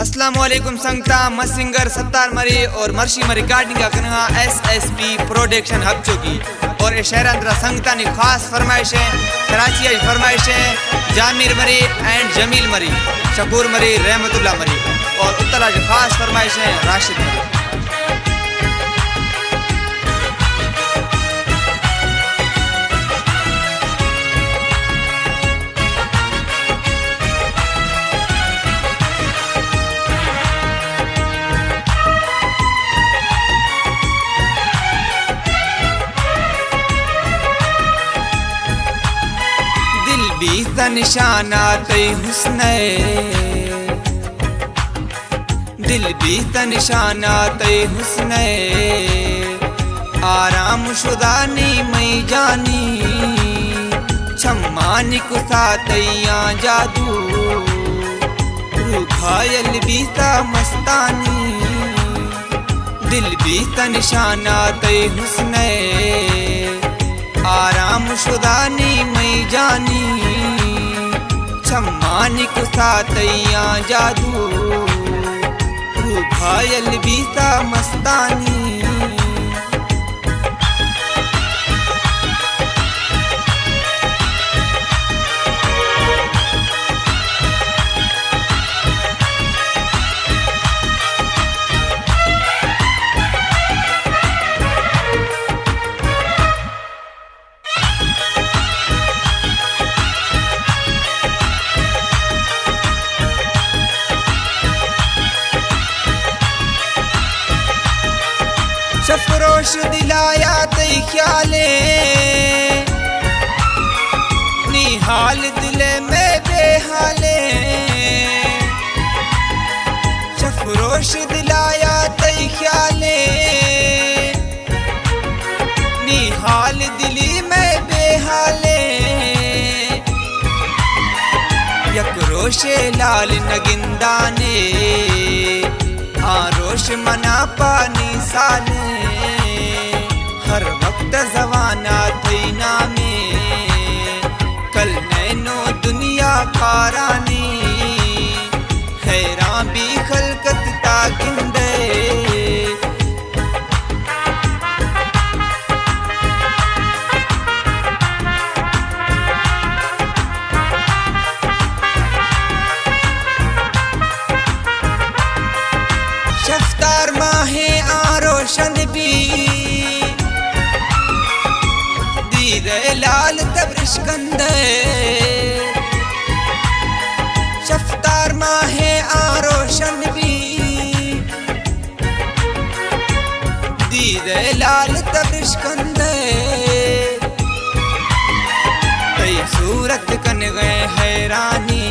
अस्सलामुअलैकुम संगता मसिंगर सत्तार मरी और मर्शी मरी रिकॉर्डिंग का करना SSP प्रोडक्शन हब चुकी और शहर अंदर संगता ने खास फरमाइश है कराची की फरमाइश है जामिर मरी एंड जमील मरी शकूर मरी रहमतुल्लाह मरी और उत्तरा की खास फरमाइश है राशिद मरी। बीता निशाना तय हुस्न दिल बीता निशाना तय हुस्न आराम शुदानी मई जानी छम्मानी कुसा तैया जादू घायल बीता मस्तानी दिल बीता निशाना तय हुस्न आराम शुदानी मई जानी छम्मानी कुसा तैया जादू घायल बीता मस्तानी। शफरोश दिलाया तई ख्याले निहाल दिले में बेहाले शफरोश दिलाया तई ख्याले निहाल दिली में बेहाले यकरोशे लाल नगिंदाने आरोश मना पानी साले हर वक्त जवाना थई नामे कल नैनो दुनिया कारानी हैरान भी खलकत ताकिंदे शफ्तार माहे आरोशन भी दीरे लाल तब्रिशकंदे शफ्तार माहे आरोशन भी दीरे लाल तब्रिशकंदे कई सूरत कन गए हैरानी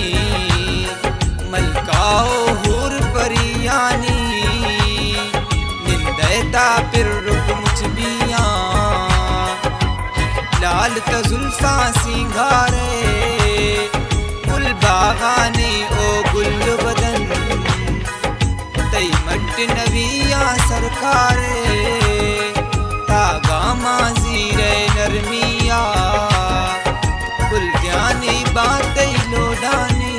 मलकाओ हूर परियानी फिर रुक मुझ बिया लाल तजुल्फा सिंगारे गुल बागानी ओ गुल बदन तई मट नबिया सरकारे तागा माजीरे नरमिया गुल ज्ञानी बात लोडानी।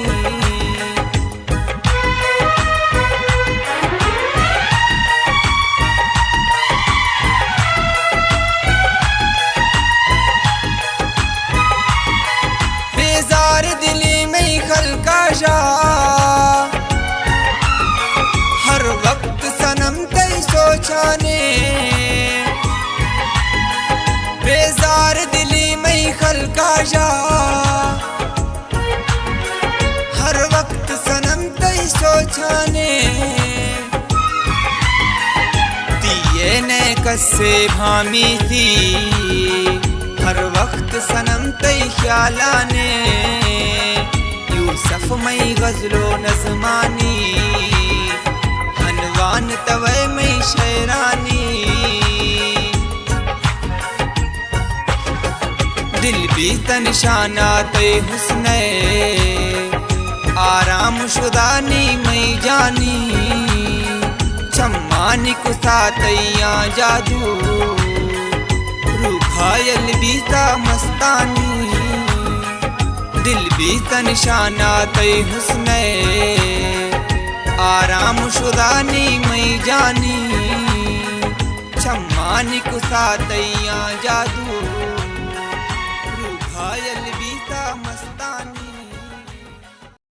दिली में खलकाशा हर वक्त सनम तई सोचाने बेजार दिली में खलकाशा हर वक्त सनम तई सोचाने दिए ने कस्से भामी थी हर वक्त सनम तई ख्यालाने यूसुफ मई गजलो नज़मानी अनवान तवे मई शेरानी दिल बीता निशाना तय हुस्न आराम शुदानी मई जानी छम्मानी कुसा तैया जादू घायल बीता मस्तानी दिल भी तनिशाना तई हुस्ने आराम शुदानी मई जानी छम्मानी कुसा तैया जादू